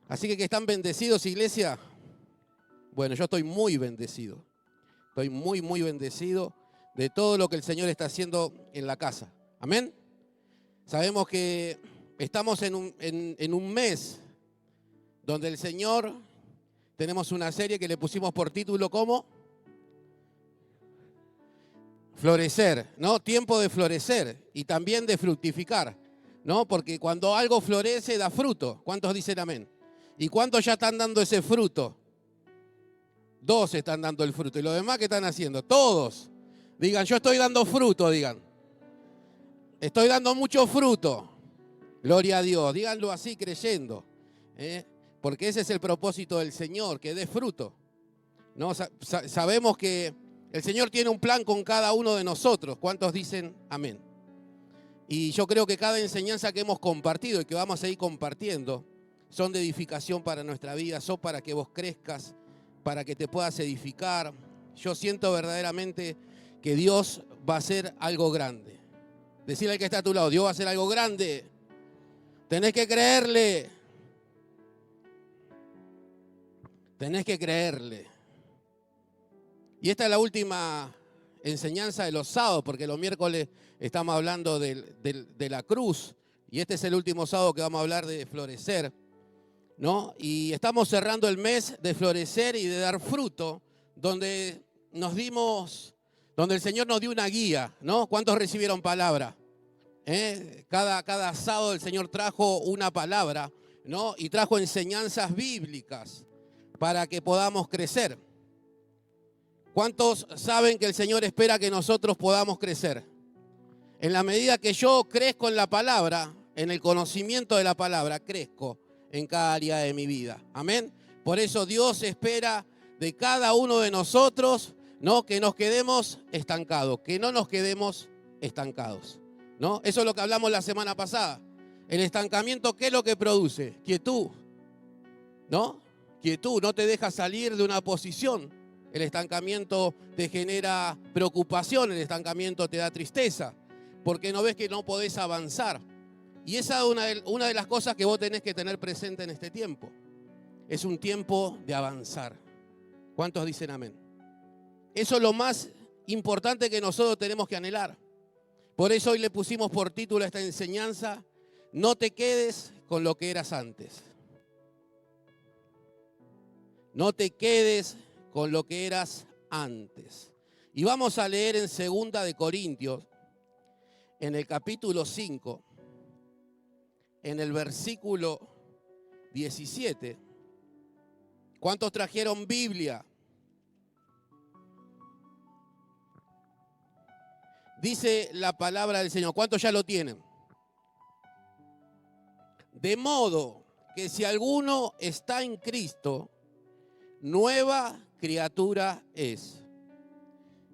Así que están bendecidos, iglesia. Bueno, yo estoy muy bendecido. Estoy muy, muy bendecido de todo lo que el Señor está haciendo en la casa. Amén. Sabemos que estamos en un mes donde el Señor, tenemos una serie que le pusimos por título como Florecer, ¿no? Tiempo de florecer y también de fructificar, ¿no? Porque cuando algo florece da fruto. ¿Cuántos dicen amén? ¿Y cuántos ya están dando ese fruto? 2 están dando el fruto. ¿Y los demás qué están haciendo? Todos. Digan, yo estoy dando fruto, digan. Estoy dando mucho fruto. Gloria a Dios. Díganlo así creyendo. Porque ese es el propósito del Señor, que dé fruto. ¿No? Sabemos que el Señor tiene un plan con cada uno de nosotros. ¿Cuántos dicen amén? Y yo creo que cada enseñanza que hemos compartido y que vamos a seguir compartiendo son de edificación para nuestra vida, son para que vos crezcas, para que te puedas edificar. Yo siento verdaderamente que Dios va a hacer algo grande. Decirle al que está a tu lado, Dios va a hacer algo grande. Tenés que creerle. Tenés que creerle. Y esta es la última enseñanza de los sábados, porque los miércoles estamos hablando de la cruz. Y este es el último sábado que vamos a hablar de florecer, ¿no? Y estamos cerrando el mes de florecer y de dar fruto, donde el Señor nos dio una guía, ¿no? ¿Cuántos recibieron palabra? Cada sábado el Señor trajo una palabra, ¿no? Y trajo enseñanzas bíblicas para que podamos crecer. ¿Cuántos saben que el Señor espera que nosotros podamos crecer? En la medida que yo crezco en la palabra, en el conocimiento de la palabra, crezco en cada área de mi vida. Amén. Por eso Dios espera de cada uno de nosotros, ¿no? Que nos quedemos estancados, que no nos quedemos estancados, ¿no? Eso es lo que hablamos la semana pasada. El estancamiento, ¿qué es lo que produce? Quietud, ¿no? Quietud, no te deja salir de una posición. El estancamiento te genera preocupación, el estancamiento te da tristeza, porque no ves que no podés avanzar. Y esa es una de las cosas que vos tenés que tener presente en este tiempo. Es un tiempo de avanzar. ¿Cuántos dicen amén? Eso es lo más importante que nosotros tenemos que anhelar. Por eso hoy le pusimos por título a esta enseñanza, no te quedes con lo que eras antes. No te quedes con lo que eras antes. Y vamos a leer en 2 de Corintios, en el capítulo 5, en el versículo 17. ¿Cuántos trajeron Biblia? Dice la palabra del Señor. ¿Cuántos ya lo tienen? De modo que si alguno está en Cristo, nueva criatura es.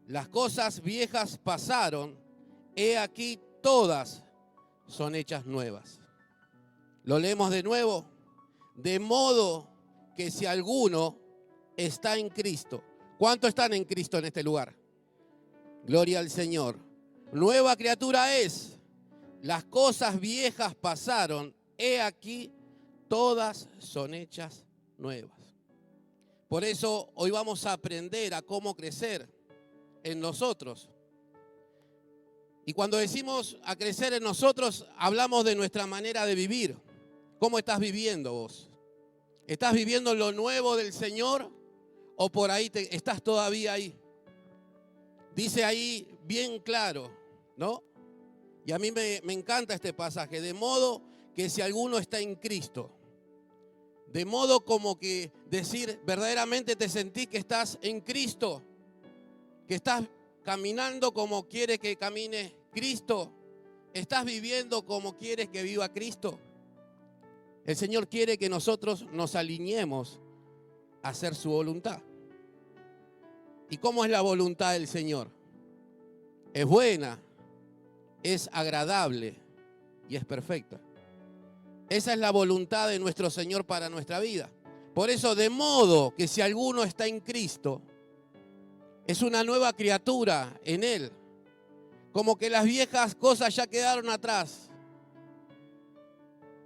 Las cosas viejas pasaron, he aquí todas son hechas nuevas. Lo leemos de nuevo. De modo que si alguno está en Cristo. ¿Cuántos están en Cristo en este lugar? Gloria al Señor. Nueva criatura es. Las cosas viejas pasaron, he aquí todas son hechas nuevas. Por eso hoy vamos a aprender a cómo crecer en nosotros. Y cuando decimos a crecer en nosotros, hablamos de nuestra manera de vivir. ¿Cómo estás viviendo vos? ¿Estás viviendo lo nuevo del Señor o por ahí estás todavía ahí? Dice ahí bien claro, ¿no? Y a mí me encanta este pasaje. De modo que si alguno está en Cristo, de modo como que decir, verdaderamente te sentís que estás en Cristo, que estás caminando como quiere que camine Cristo, estás viviendo como quieres que viva Cristo. El Señor quiere que nosotros nos alineemos a hacer su voluntad. ¿Y cómo es la voluntad del Señor? Es buena, es agradable y es perfecta. Esa es la voluntad de nuestro Señor para nuestra vida. Por eso, de modo que si alguno está en Cristo, es una nueva criatura en Él. Como que las viejas cosas ya quedaron atrás.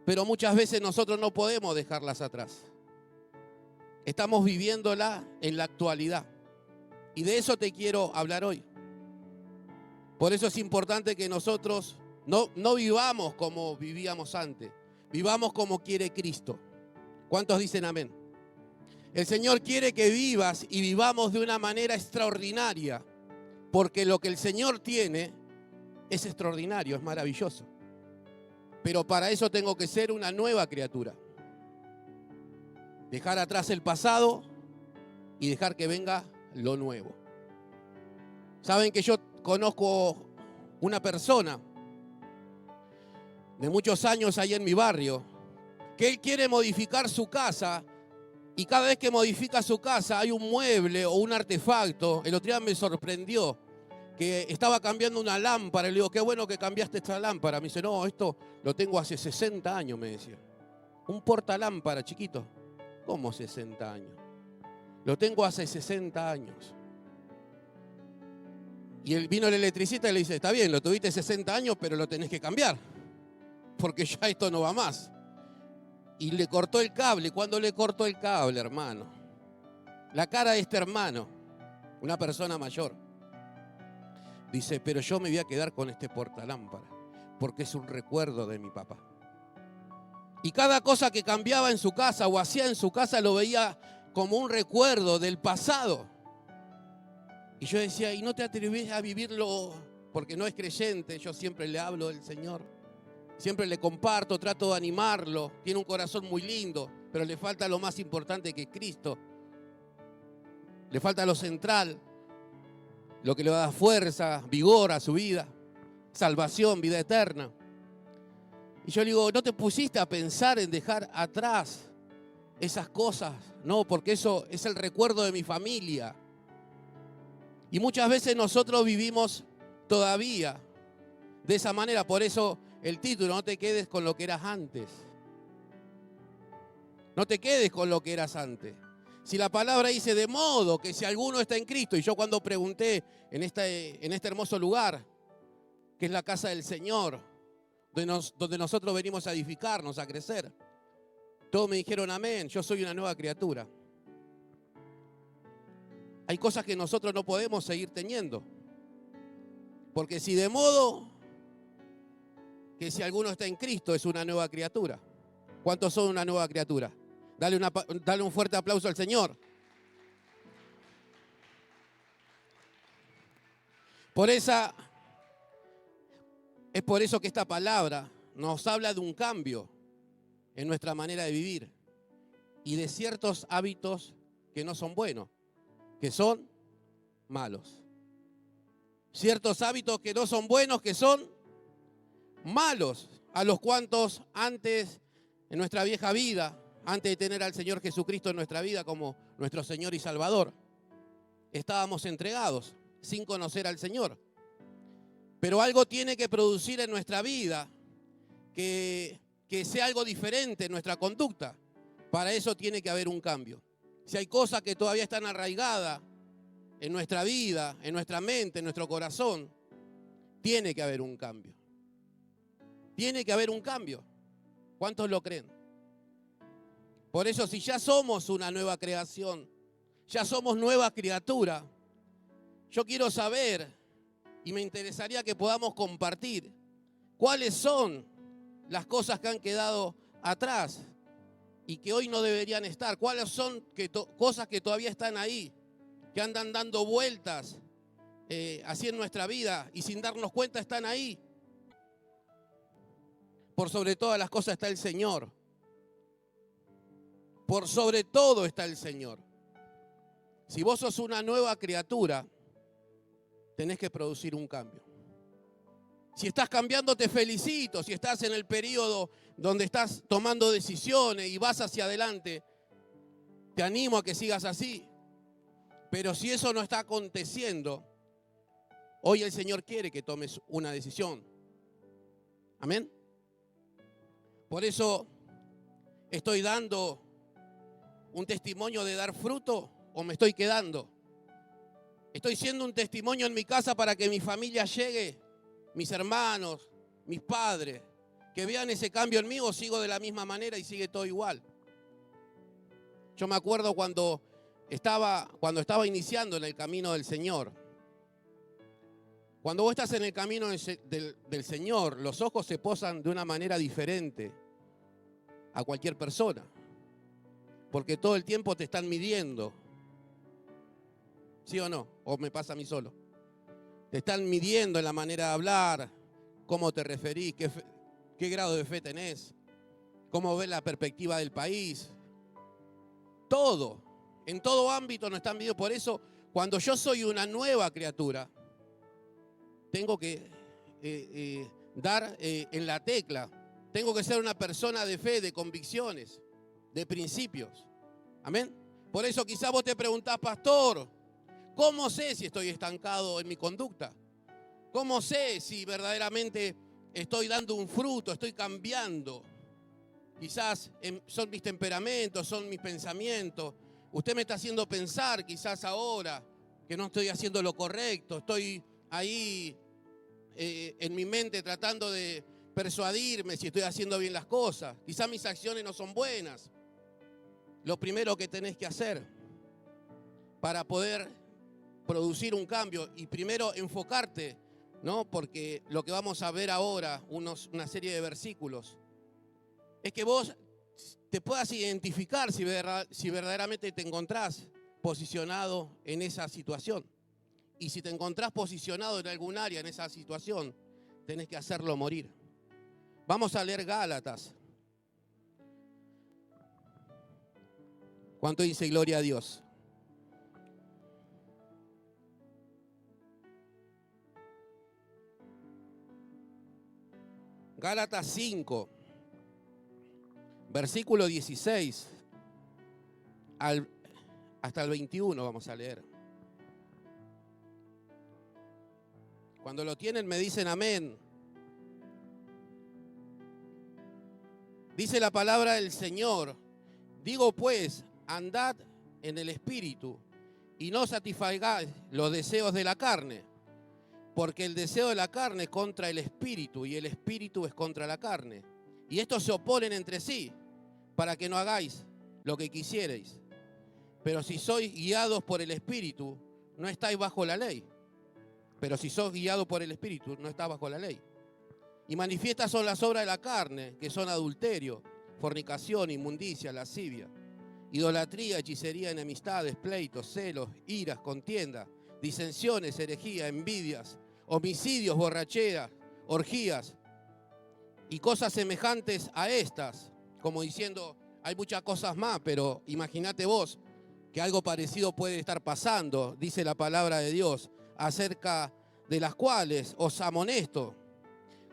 pero muchas veces nosotros no podemos dejarlas atrás. Estamos viviéndola en la actualidad. Y de eso te quiero hablar hoy. Por eso es importante que nosotros no vivamos como vivíamos antes. Vivamos como quiere Cristo. ¿Cuántos dicen amén? El Señor quiere que vivas y vivamos de una manera extraordinaria. Porque lo que el Señor tiene es extraordinario, es maravilloso. Pero para eso tengo que ser una nueva criatura. Dejar atrás el pasado y dejar que venga lo nuevo. Saben que yo conozco una persona de muchos años ahí en mi barrio, que él quiere modificar su casa y cada vez que modifica su casa hay un mueble o un artefacto. El otro día me sorprendió que estaba cambiando una lámpara. Le digo, qué bueno que cambiaste esta lámpara. Me dice, no, esto lo tengo hace 60 años, me decía. Un portalámpara chiquito. ¿Cómo 60 años? Lo tengo hace 60 años. Y vino el electricista y le dice, está bien, lo tuviste 60 años, pero lo tenés que cambiar. Porque ya esto no va más. Y le cortó el cable. ¿Cuándo le cortó el cable, hermano? La cara de este hermano, una persona mayor, dice, pero yo me voy a quedar con este portalámpara, porque es un recuerdo de mi papá. Y cada cosa que cambiaba en su casa o hacía en su casa lo veía como un recuerdo del pasado. Y yo decía, ¿y no te atreves a vivirlo? Porque no es creyente, yo siempre le hablo del Señor. Siempre le comparto, trato de animarlo. Tiene un corazón muy lindo, pero le falta lo más importante que es Cristo. Le falta lo central, lo que le va a dar fuerza, vigor a su vida, salvación, vida eterna. Y yo le digo, ¿no te pusiste a pensar en dejar atrás esas cosas? No, porque eso es el recuerdo de mi familia. Y muchas veces nosotros vivimos todavía de esa manera. Por eso el título, no te quedes con lo que eras antes. No te quedes con lo que eras antes. Si la palabra dice de modo que si alguno está en Cristo, y yo cuando pregunté en este hermoso lugar, que es la casa del Señor, donde nosotros venimos a edificarnos, a crecer, todos me dijeron amén, yo soy una nueva criatura. Hay cosas que nosotros no podemos seguir teniendo. Porque si de modo que si alguno está en Cristo es una nueva criatura. ¿Cuántos son una nueva criatura? Dale un fuerte aplauso al Señor. Es por eso que esta palabra nos habla de un cambio en nuestra manera de vivir y de ciertos hábitos que no son buenos, que son malos. Ciertos hábitos que no son buenos, que son malos, a los cuantos antes en nuestra vieja vida, antes de tener al Señor Jesucristo en nuestra vida como nuestro Señor y Salvador, estábamos entregados sin conocer al Señor. Pero algo tiene que producir en nuestra vida que sea algo diferente en nuestra conducta. Para eso tiene que haber un cambio. Si hay cosas que todavía están arraigadas en nuestra vida, en nuestra mente, en nuestro corazón, tiene que haber un cambio. Tiene que haber un cambio. ¿Cuántos lo creen? Por eso, si ya somos una nueva creación, ya somos nueva criatura, yo quiero saber y me interesaría que podamos compartir cuáles son las cosas que han quedado atrás y que hoy no deberían estar. ¿Cuáles son cosas que todavía están ahí, que andan dando vueltas así en nuestra vida y sin darnos cuenta están ahí? Por sobre todas las cosas está el Señor. Por sobre todo está el Señor. Si vos sos una nueva criatura, tenés que producir un cambio. Si estás cambiando, te felicito. Si estás en el periodo donde estás tomando decisiones y vas hacia adelante, te animo a que sigas así. Pero si eso no está aconteciendo, hoy el Señor quiere que tomes una decisión. Amén. Por eso estoy dando un testimonio de dar fruto o me estoy quedando. Estoy siendo un testimonio en mi casa para que mi familia llegue, mis hermanos, mis padres, que vean ese cambio en mí o sigo de la misma manera y sigue todo igual. Yo me acuerdo cuando estaba iniciando en el camino del Señor. Cuando vos estás en el camino del Señor, los ojos se posan de una manera diferente a cualquier persona. Porque todo el tiempo te están midiendo. ¿Sí o no? ¿O me pasa a mí solo? Te están midiendo en la manera de hablar, cómo te referís, qué grado de fe tenés, cómo ves la perspectiva del país. Todo, en todo ámbito nos están midiendo. Por eso, cuando yo soy una nueva criatura, tengo que dar en la tecla. Tengo que ser una persona de fe, de convicciones, de principios. Amén. Por eso quizás vos te preguntás, pastor, ¿cómo sé si estoy estancado en mi conducta? ¿Cómo sé si verdaderamente estoy dando un fruto, estoy cambiando? Quizás son mis temperamentos, son mis pensamientos. Usted me está haciendo pensar quizás ahora que no estoy haciendo lo correcto. Estoy ahí en mi mente tratando de persuadirme si estoy haciendo bien las cosas. Quizás mis acciones no son buenas. Lo primero que tenés que hacer para poder producir un cambio y primero enfocarte, ¿no? Porque lo que vamos a ver ahora, una serie de versículos, es que vos te puedas identificar si verdaderamente te encontrás posicionado en esa situación. Y si te encontrás posicionado en algún área en esa situación, tenés que hacerlo morir. Vamos a leer Gálatas. ¿Cuánto dice gloria a Dios? Gálatas 5, versículo 16 hasta el 21 vamos a leer. Cuando lo tienen me dicen amén. Dice la palabra del Señor: digo pues, andad en el Espíritu y no satisfagáis los deseos de la carne, porque el deseo de la carne es contra el Espíritu y el Espíritu es contra la carne. Y estos se oponen entre sí, para que no hagáis lo que quisierais. Pero si sois guiados por el Espíritu, no estáis bajo la ley. Pero si sois guiados por el Espíritu, no estáis bajo la ley. Y manifiestas son las obras de la carne, que son adulterio, fornicación, inmundicia, lascivia, idolatría, hechicería, enemistades, pleitos, celos, iras, contienda, disensiones, herejía, envidias, homicidios, borracheras, orgías y cosas semejantes a estas, como diciendo, hay muchas cosas más, pero imagínate vos que algo parecido puede estar pasando, dice la palabra de Dios, acerca de las cuales os amonesto,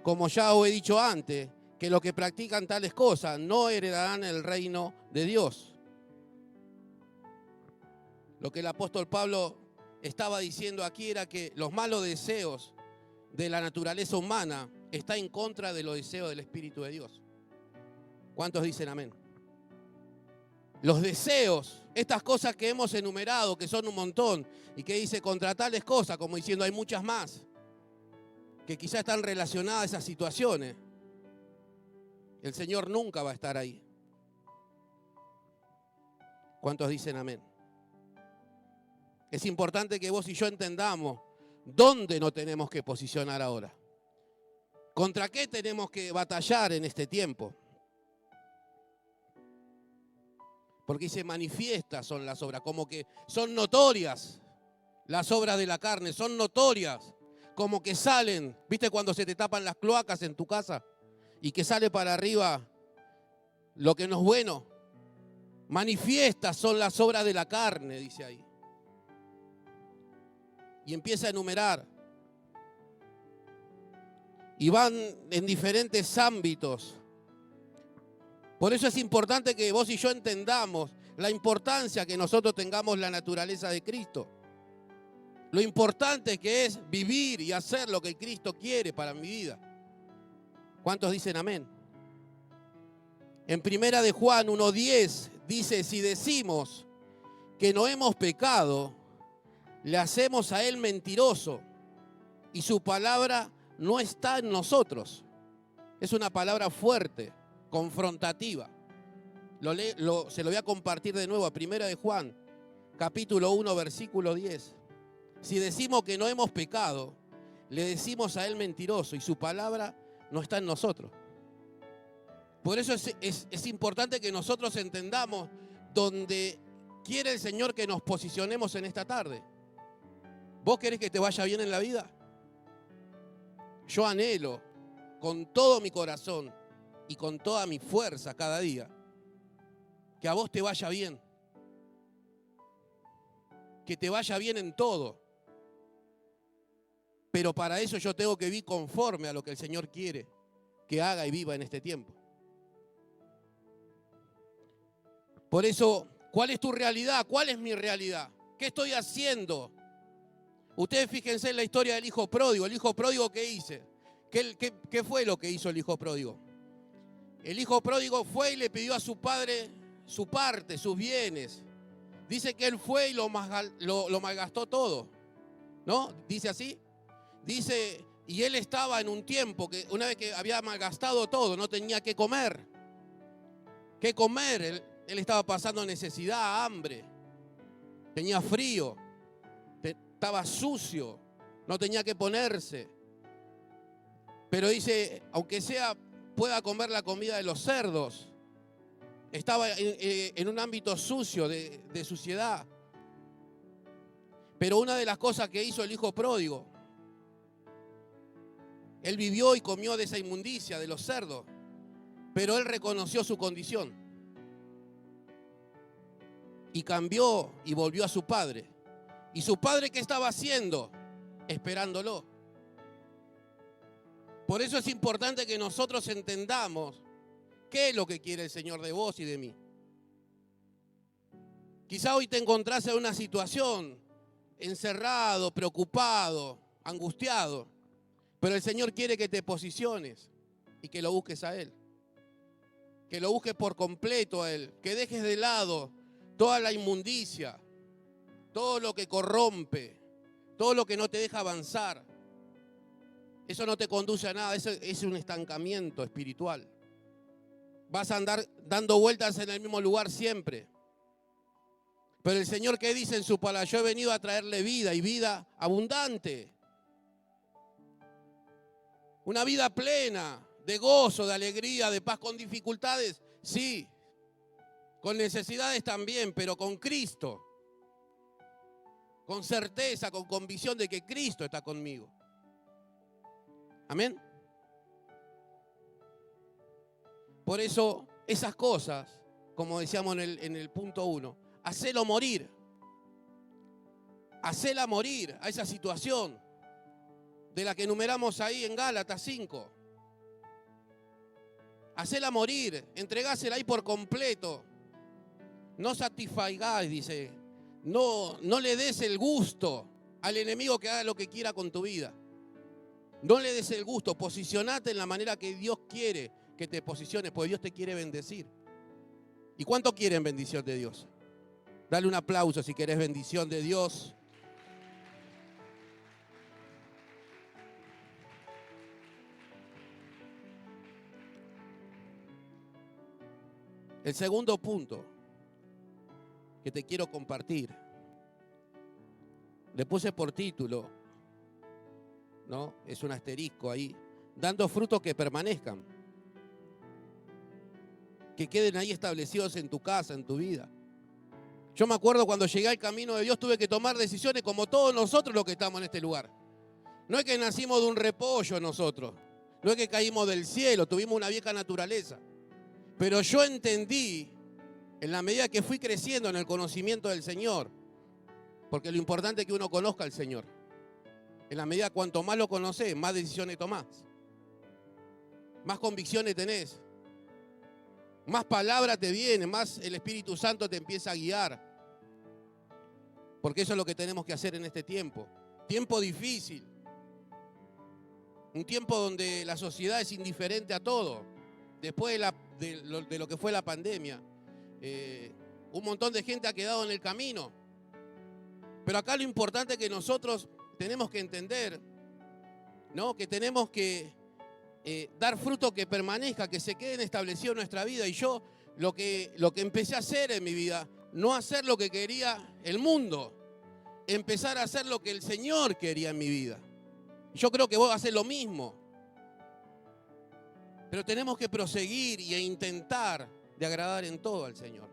como ya os he dicho antes, que los que practican tales cosas no heredarán el reino de Dios. Lo que el apóstol Pablo estaba diciendo aquí era que los malos deseos de la naturaleza humana está en contra de los deseos del Espíritu de Dios. ¿Cuántos dicen amén? Los deseos, estas cosas que hemos enumerado, que son un montón, y que dice contra tales cosas, como diciendo hay muchas más, que quizás están relacionadas a esas situaciones. El Señor nunca va a estar ahí. ¿Cuántos dicen amén? Es importante que vos y yo entendamos dónde nos tenemos que posicionar ahora. ¿Contra qué tenemos que batallar en este tiempo? Porque dice manifiestas son las obras, como que son notorias las obras de la carne, son notorias, como que salen, ¿viste cuando se te tapan las cloacas en tu casa y que sale para arriba lo que no es bueno? Manifiestas son las obras de la carne, dice ahí. Y empieza a enumerar. Y van en diferentes ámbitos. Por eso es importante que vos y yo entendamos la importancia que nosotros tengamos la naturaleza de Cristo. Lo importante que es vivir y hacer lo que Cristo quiere para mi vida. ¿Cuántos dicen amén? En Primera de Juan 1:10 dice, si decimos que no hemos pecado, le hacemos a él mentiroso y su palabra no está en nosotros. Es una palabra fuerte, confrontativa. Se lo voy a compartir de nuevo a 1 de Juan, capítulo 1, versículo 10. Si decimos que no hemos pecado, le decimos a él mentiroso y su palabra no está en nosotros. Por eso es importante que nosotros entendamos dónde quiere el Señor que nos posicionemos en esta tarde. ¿Vos querés que te vaya bien en la vida? Yo anhelo con todo mi corazón y con toda mi fuerza cada día que a vos te vaya bien. Que te vaya bien en todo. Pero para eso yo tengo que vivir conforme a lo que el Señor quiere que haga y viva en este tiempo. Por eso, ¿cuál es tu realidad? ¿Cuál es mi realidad? ¿Qué estoy haciendo? Ustedes fíjense en la historia del hijo pródigo. ¿El hijo pródigo qué hizo? ¿Qué fue lo que hizo el hijo pródigo? El hijo pródigo fue y le pidió a su padre su parte, sus bienes. Dice que él fue y lo malgastó todo, ¿no? Dice así. Dice, y él estaba en un tiempo que una vez que había malgastado todo, no tenía que comer. ¿Qué comer? Él estaba pasando necesidad, hambre. Tenía frío. Estaba sucio. No tenía que ponerse. Pero dice, aunque sea, pueda comer la comida de los cerdos. Estaba en un ámbito sucio, de suciedad. Pero una de las cosas que hizo el hijo pródigo, él vivió y comió de esa inmundicia, de los cerdos. Pero él reconoció su condición. Y cambió y volvió a su padre. ¿Y su padre qué estaba haciendo? Esperándolo. Por eso es importante que nosotros entendamos qué es lo que quiere el Señor de vos y de mí. Quizá hoy te encontrás en una situación encerrado, preocupado, angustiado, pero el Señor quiere que te posiciones y que lo busques a Él. Que lo busques por completo a Él, que dejes de lado toda la inmundicia, todo lo que corrompe, todo lo que no te deja avanzar. Eso no te conduce a nada, eso es un estancamiento espiritual. Vas a andar dando vueltas en el mismo lugar siempre. Pero el Señor, ¿qué dice en su palabra? Yo he venido a traerle vida y vida abundante. Una vida plena, de gozo, de alegría, de paz, con dificultades, sí. Con necesidades también, pero con Cristo. Con certeza, con convicción de que Cristo está conmigo. Amén. Por eso, esas cosas, como decíamos en el punto 1, hacelo morir. Hacela morir a esa situación de la que enumeramos ahí en Gálatas 5. Hacela morir, entregásela ahí por completo. No satisfagáis, dice. No le des el gusto al enemigo que haga lo que quiera con tu vida. No le des el gusto, posicionate en la manera que Dios quiere que te posiciones, porque Dios te quiere bendecir. ¿Y cuánto quieren bendición de Dios? Dale un aplauso si querés bendición de Dios. El segundo punto que te quiero compartir, le puse por título, ¿no? Es un asterisco ahí, dando frutos que permanezcan, que queden ahí establecidos en tu casa, en tu vida. Yo me acuerdo cuando llegué al camino de Dios tuve que tomar decisiones como todos nosotros los que estamos en este lugar. No es que nacimos de un repollo nosotros, no es que caímos del cielo, tuvimos una vieja naturaleza. Pero yo entendí, en la medida que fui creciendo en el conocimiento del Señor, porque lo importante es que uno conozca al Señor. En la medida cuanto más lo conocés, más decisiones tomás. Más convicciones tenés. Más palabras te vienen, más el Espíritu Santo te empieza a guiar. Porque eso es lo que tenemos que hacer en este tiempo. Tiempo difícil. Un tiempo donde la sociedad es indiferente a todo. Después de lo que fue la pandemia, un montón de gente ha quedado en el camino. Pero acá lo importante es que nosotros tenemos que entender, ¿no? Que tenemos que dar fruto que permanezca, que se quede establecido en nuestra vida. Y yo lo que empecé a hacer en mi vida, no hacer lo que quería el mundo, empezar a hacer lo que el Señor quería en mi vida. Yo creo que vos vas a hacer lo mismo. Pero tenemos que proseguir e intentar de agradar en todo al Señor.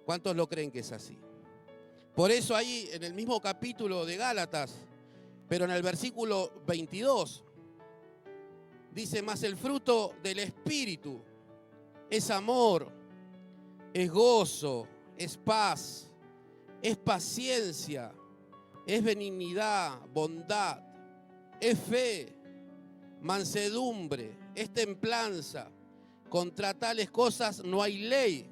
¿Cuántos lo creen que es así? Por eso ahí en el mismo capítulo de Gálatas, pero en el versículo 22, dice: más el fruto del Espíritu es amor, es gozo, es paz, es paciencia, es benignidad, bondad, es fe, mansedumbre, es templanza. Contra tales cosas no hay ley.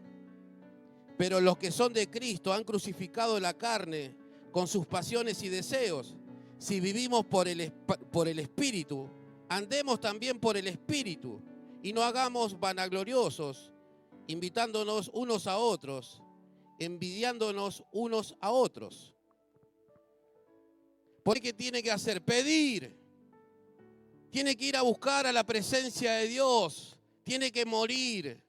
Pero los que son de Cristo han crucificado la carne con sus pasiones y deseos. Si vivimos por el Espíritu, andemos también por el Espíritu, y no hagamos vanagloriosos, invitándonos unos a otros, envidiándonos unos a otros. ¿Por qué tiene que hacer? Pedir. Tiene que ir a buscar a la presencia de Dios. Tiene que morir.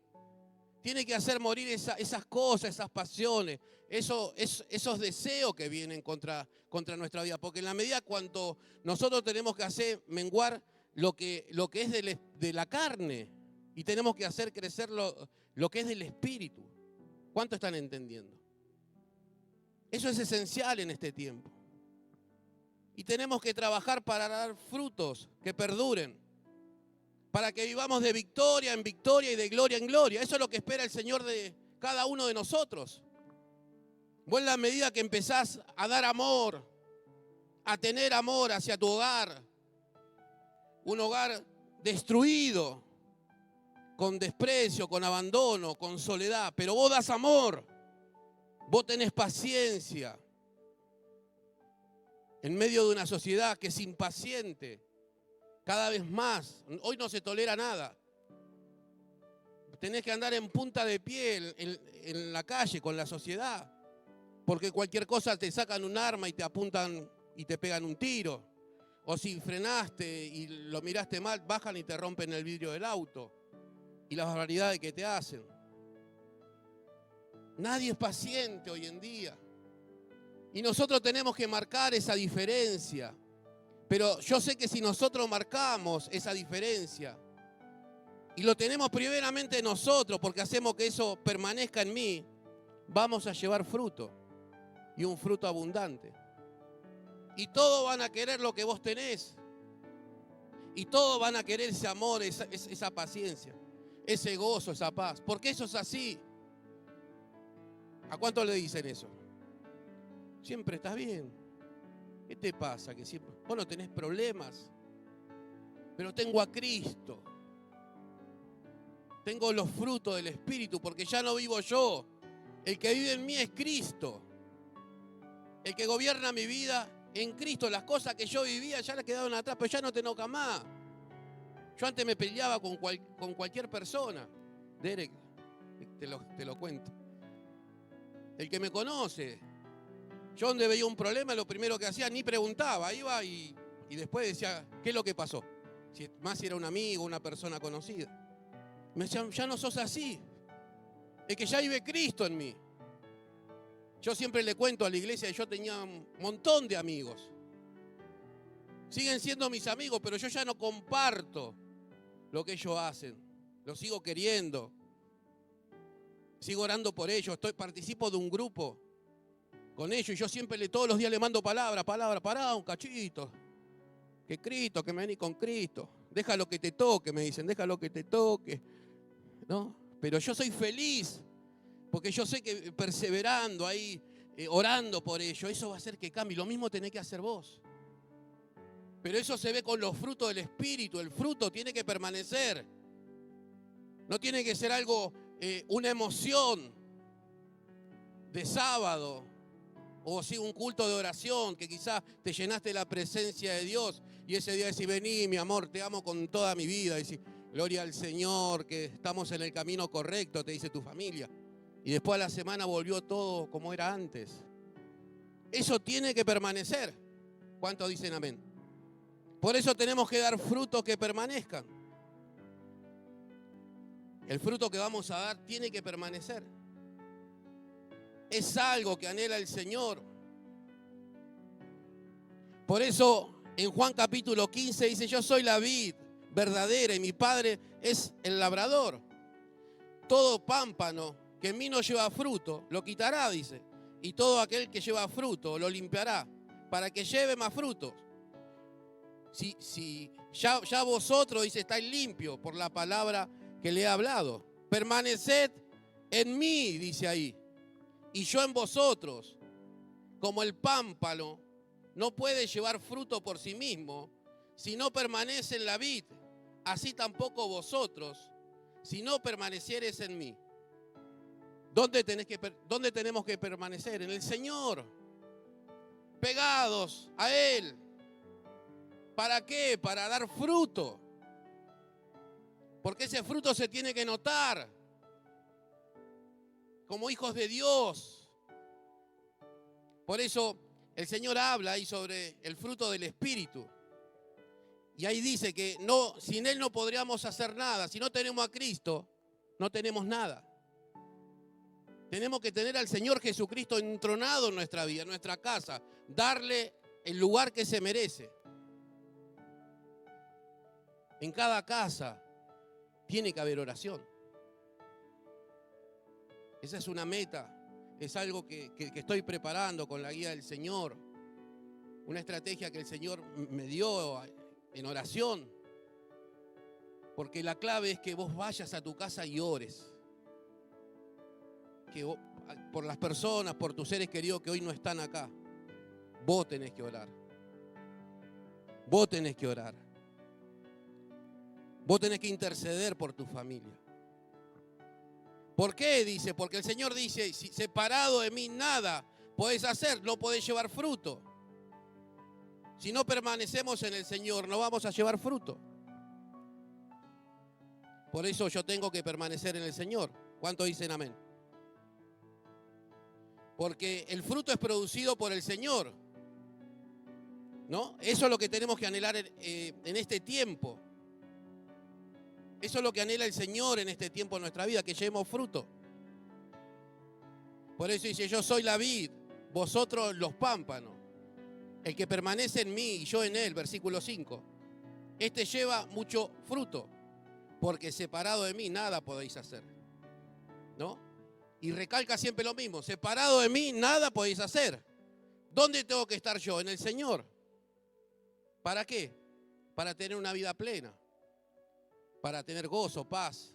Tiene que hacer morir esas cosas, esas pasiones, esos deseos que vienen contra nuestra vida. Porque en la medida cuanto nosotros tenemos que hacer menguar lo que es de la carne, y tenemos que hacer crecer lo que es del Espíritu. ¿Cuánto están entendiendo? Eso es esencial en este tiempo. Y tenemos que trabajar para dar frutos que perduren, para que vivamos de victoria en victoria y de gloria en gloria. Eso es lo que espera el Señor de cada uno de nosotros. Vos, en la medida que empezás a dar amor, a tener amor hacia tu hogar, un hogar destruido, con desprecio, con abandono, con soledad, pero vos das amor, vos tenés paciencia, en medio de una sociedad que es impaciente, cada vez más. Hoy no se tolera nada. Tenés que andar en punta de pie en la calle con la sociedad, porque cualquier cosa te sacan un arma y te apuntan y te pegan un tiro. O si frenaste y lo miraste mal, bajan y te rompen el vidrio del auto. Y las barbaridades que te hacen. Nadie es paciente hoy en día. Y nosotros tenemos que marcar esa diferencia. Pero yo sé que si nosotros marcamos esa diferencia y lo tenemos primeramente nosotros, porque hacemos que eso permanezca en mí, vamos a llevar fruto, y un fruto abundante. Y todos van a querer lo que vos tenés. Y todos van a querer ese amor, esa paciencia, ese gozo, esa paz. Porque eso es así. ¿A cuánto le dicen eso? Siempre estás bien. ¿Qué te pasa? Que siempre vos no tenés problemas. Pero tengo a Cristo. Tengo los frutos del Espíritu, porque ya no vivo yo. El que vive en mí es Cristo. El que gobierna mi vida en Cristo. Las cosas que yo vivía ya las quedaron atrás, pero ya no te enoja más. Yo antes me peleaba con cualquier persona. Derek, te lo cuento. El que me conoce. Yo donde veía un problema, lo primero que hacía, ni preguntaba, iba y después decía, ¿qué es lo que pasó? Más si era un amigo, una persona conocida. Me decían, ya no sos así. Es que ya vive Cristo en mí. Yo siempre le cuento a la iglesia que yo tenía un montón de amigos. Siguen siendo mis amigos, pero yo ya no comparto lo que ellos hacen. Los sigo queriendo. Sigo orando por ellos. Participo de un grupo con ellos y yo siempre todos los días le mando palabra, pará un cachito. Que Cristo, que me vení con Cristo. Deja lo que te toque, me dicen, deja lo que te toque. ¿No? Pero yo soy feliz, porque yo sé que perseverando ahí, orando por ello, eso va a hacer que cambie. Lo mismo tenés que hacer vos. Pero eso se ve con los frutos del Espíritu. El fruto tiene que permanecer. No tiene que ser algo, una emoción de sábado, o sí, un culto de oración, que quizás te llenaste de la presencia de Dios y ese día decís, vení mi amor, te amo con toda mi vida. Decís, gloria al Señor, que estamos en el camino correcto, te dice tu familia. Y después a la semana volvió todo como era antes. Eso tiene que permanecer. ¿Cuántos dicen amén? Por eso tenemos que dar frutos que permanezcan. El fruto que vamos a dar tiene que permanecer. Es algo que anhela el Señor. Por eso en Juan capítulo 15 dice: yo soy la vid verdadera y mi Padre es el labrador. Todo pámpano que en mí no lleva fruto, lo quitará, dice. Y todo aquel que lleva fruto, lo limpiará, para que lleve más frutos. Si ya vosotros, dice, estáis limpios por la palabra que le he hablado. Permaneced en mí, dice ahí, y yo en vosotros. Como el pámpano no puede llevar fruto por sí mismo si no permanece en la vid, así tampoco vosotros, si no permaneciereis en mí. ¿Dónde tenemos que permanecer? En el Señor, pegados a Él. ¿Para qué? Para dar fruto. Porque ese fruto se tiene que notar como hijos de Dios. Por eso el Señor habla ahí sobre el fruto del Espíritu. Y ahí dice que no, sin Él no podríamos hacer nada. Si no tenemos a Cristo, no tenemos nada. Tenemos que tener al Señor Jesucristo entronado en nuestra vida, en nuestra casa. Darle el lugar que se merece. En cada casa tiene que haber oración. Esa es una meta. Es algo que estoy preparando con la guía del Señor. Una estrategia que el Señor me dio en oración. Porque la clave es que vos vayas a tu casa y ores. Que vos, por las personas, por tus seres queridos que hoy no están acá. Vos tenés que orar. Vos tenés que orar. Vos tenés que interceder por tu familia. ¿Por qué? Dice, porque el Señor dice, si separado de mí nada podés hacer, no podés llevar fruto. Si no permanecemos en el Señor, no vamos a llevar fruto. Por eso yo tengo que permanecer en el Señor. ¿Cuántos dicen amén? Porque el fruto es producido por el Señor, ¿no? Eso es lo que tenemos que anhelar en este tiempo. Eso es lo que anhela el Señor en este tiempo de nuestra vida, que llevemos fruto. Por eso dice, yo soy la vid, vosotros los pámpanos. El que permanece en mí y yo en él, versículo 5. Este lleva mucho fruto, porque separado de mí nada podéis hacer. ¿No? Y recalca siempre lo mismo, separado de mí nada podéis hacer. ¿Dónde tengo que estar yo? En el Señor. ¿Para qué? Para tener una vida plena. Para tener gozo, paz,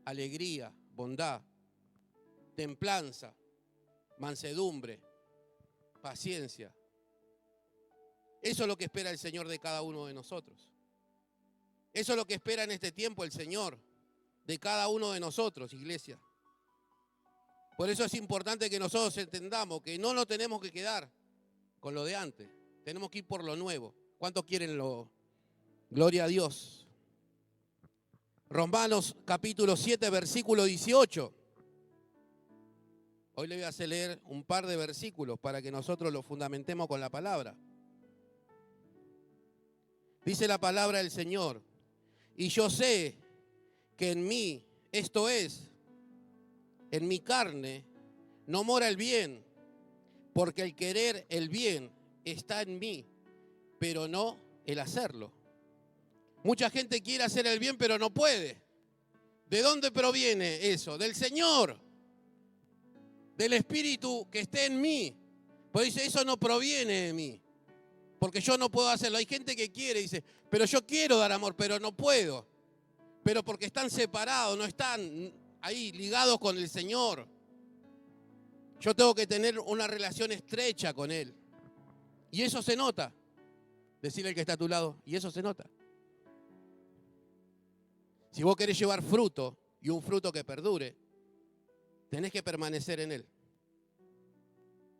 alegría, bondad, templanza, mansedumbre, paciencia. Eso es lo que espera el Señor de cada uno de nosotros. Eso es lo que espera en este tiempo el Señor de cada uno de nosotros, iglesia. Por eso es importante que nosotros entendamos que no nos tenemos que quedar con lo de antes. Tenemos que ir por lo nuevo. ¿Cuántos quieren lo? Gloria a Dios. Romanos capítulo 7, versículo 18. Hoy le voy a hacer leer un par de versículos para que nosotros lo fundamentemos con la palabra. Dice la palabra del Señor: y yo sé que en mí, esto es, en mi carne, no mora el bien, porque el querer el bien está en mí, pero no el hacerlo. Mucha gente quiere hacer el bien, pero no puede. ¿De dónde proviene eso? Del Señor, del Espíritu que esté en mí. Pues dice, eso no proviene de mí, porque yo no puedo hacerlo. Hay gente que quiere, dice, pero yo quiero dar amor, pero no puedo. Pero porque están separados, no están ahí ligados con el Señor. Yo tengo que tener una relación estrecha con Él. Y eso se nota. Decirle al que está a tu lado, y eso se nota. Si vos querés llevar fruto, y un fruto que perdure, tenés que permanecer en Él.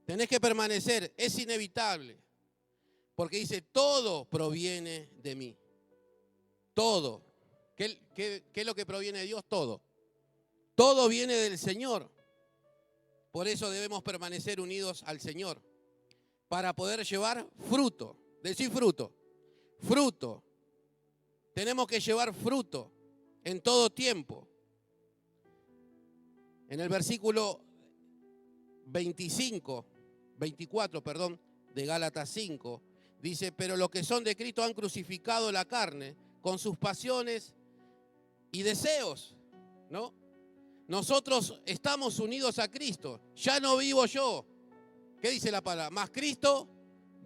Tenés que permanecer, es inevitable. Porque dice, todo proviene de mí. Todo. ¿Qué es lo que proviene de Dios? Todo. Todo viene del Señor. Por eso debemos permanecer unidos al Señor. Para poder llevar fruto. Decir fruto. Fruto. Tenemos que llevar fruto en todo tiempo. En el versículo 24, de Gálatas 5, dice, pero los que son de Cristo han crucificado la carne con sus pasiones y deseos, ¿no? Nosotros estamos unidos a Cristo. Ya no vivo yo. ¿Qué dice la palabra? Más Cristo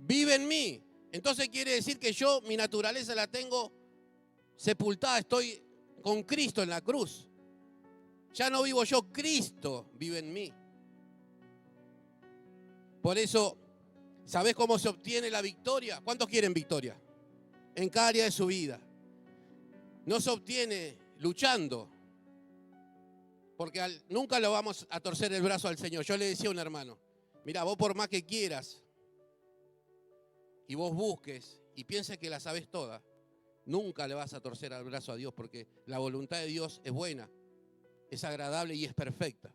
vive en mí. Entonces quiere decir que yo, mi naturaleza la tengo sepultada. Estoy con Cristo en la cruz. Ya no vivo yo, Cristo vive en mí. Por eso, ¿sabés cómo se obtiene la victoria? ¿Cuántos quieren victoria? En cada área de su vida. No se obtiene luchando. Porque nunca lo vamos a torcer el brazo al Señor. Yo le decía a un hermano, mira, vos por más que quieras y vos busques y pienses que la sabés toda, nunca le vas a torcer el brazo a Dios porque la voluntad de Dios es buena, es agradable y es perfecta.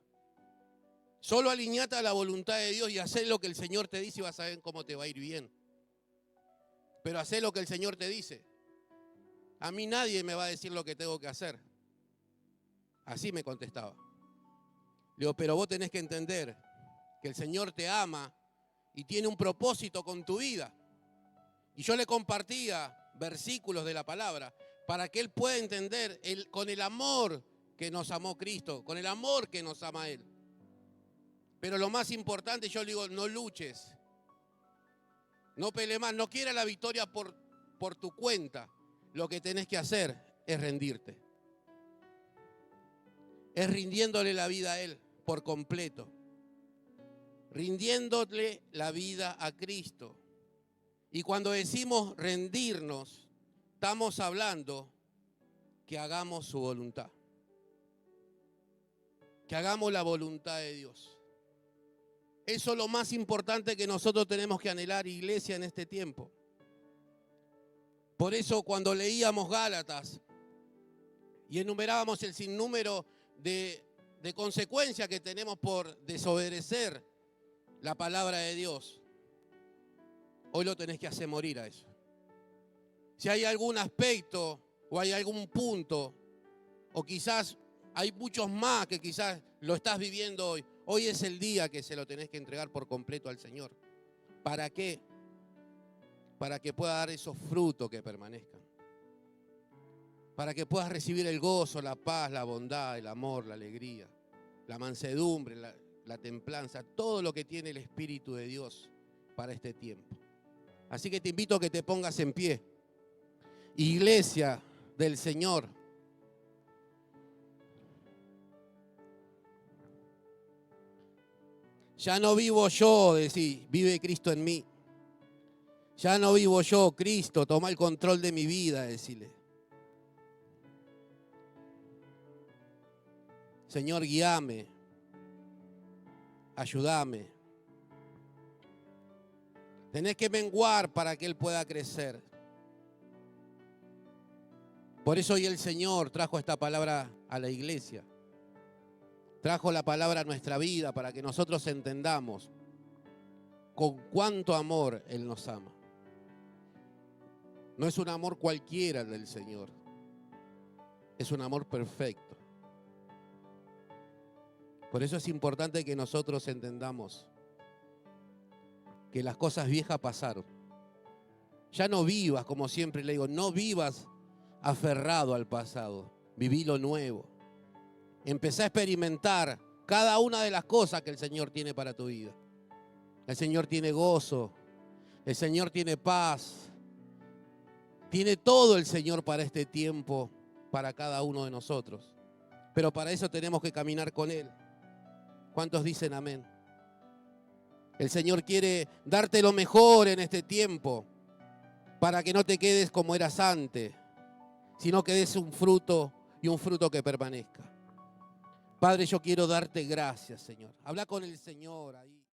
Solo alineate a la voluntad de Dios y hacé lo que el Señor te dice y vas a ver cómo te va a ir bien. Pero hacé lo que el Señor te dice. A mí nadie me va a decir lo que tengo que hacer. Así me contestaba. Le digo, pero vos tenés que entender que el Señor te ama y tiene un propósito con tu vida. Y yo le compartía versículos de la palabra para que él pueda entender con el amor que nos amó Cristo, con el amor que nos ama Él. Pero lo más importante, yo le digo, no luches, no pelees más, no quieras la victoria por tu cuenta. Lo que tenés que hacer es rendirte. Es rindiéndole la vida a Él por completo. Rindiéndole la vida a Cristo. Y cuando decimos rendirnos, estamos hablando que hagamos su voluntad. Que hagamos la voluntad de Dios. Eso es lo más importante que nosotros tenemos que anhelar, iglesia, en este tiempo. Por eso cuando leíamos Gálatas y enumerábamos el sinnúmero de consecuencias que tenemos por desobedecer la palabra de Dios, hoy lo tenés que hacer morir a eso. Si hay algún aspecto o hay algún punto, o quizás hay muchos más que quizás lo estás viviendo hoy, hoy es el día que se lo tenés que entregar por completo al Señor. ¿Para qué? Para que pueda dar esos frutos que permanezcan. Para que puedas recibir el gozo, la paz, la bondad, el amor, la alegría, la mansedumbre, la templanza, todo lo que tiene el Espíritu de Dios para este tiempo. Así que te invito a que te pongas en pie. Iglesia del Señor. Ya no vivo yo, decís, vive Cristo en mí. Ya no vivo yo, Cristo, toma el control de mi vida, decirle. Señor, guíame, ayúdame. Tenés que menguar para que Él pueda crecer. Por eso hoy el Señor trajo esta palabra a la iglesia. Trajo la palabra a nuestra vida para que nosotros entendamos con cuánto amor Él nos ama. No es un amor cualquiera el del Señor. Es un amor perfecto. Por eso es importante que nosotros entendamos que las cosas viejas pasaron. Ya no vivas, como siempre le digo, no vivas aferrado al pasado. Viví lo nuevo. Empecé a experimentar cada una de las cosas que el Señor tiene para tu vida. El Señor tiene gozo. El Señor tiene paz. Tiene todo el Señor para este tiempo, para cada uno de nosotros. Pero para eso tenemos que caminar con Él. ¿Cuántos dicen amén? El Señor quiere darte lo mejor en este tiempo, para que no te quedes como eras antes, sino que des un fruto y un fruto que permanezca. Padre, yo quiero darte gracias, Señor. Habla con el Señor ahí.